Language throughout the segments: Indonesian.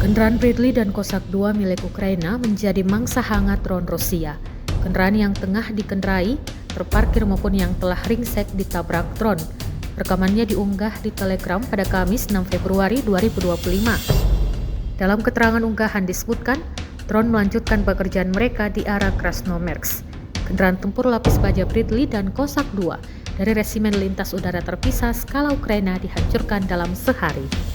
Kendaraan Bradley dan Cossack 2 milik Ukraina menjadi mangsa hangat drone Rusia. Kendaraan yang tengah dikendarai, terparkir maupun yang telah ringsek ditabrak drone. Rekamannya diunggah di Telegram pada Kamis 6 Februari 2025. Dalam keterangan unggahan disebutkan, drone melanjutkan pekerjaan mereka di arah Krasnomersk. Kendaraan tempur lapis baja Bradley dan Cossack 2 dari resimen lintas udara terpisah skala Ukraina dihancurkan dalam sehari.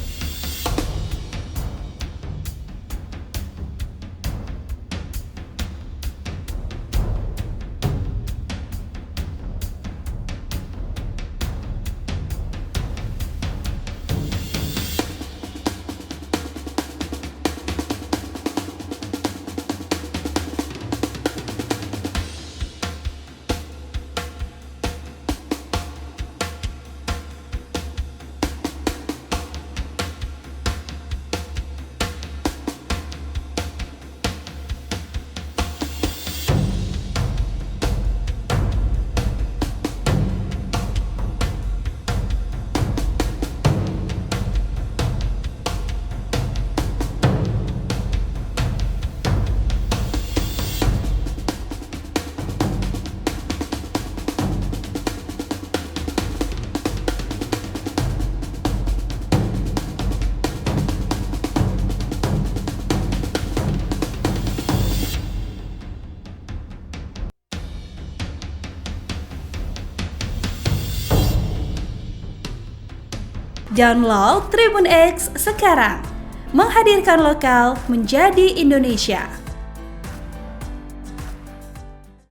Download Tribun X sekarang, menghadirkan lokal menjadi Indonesia.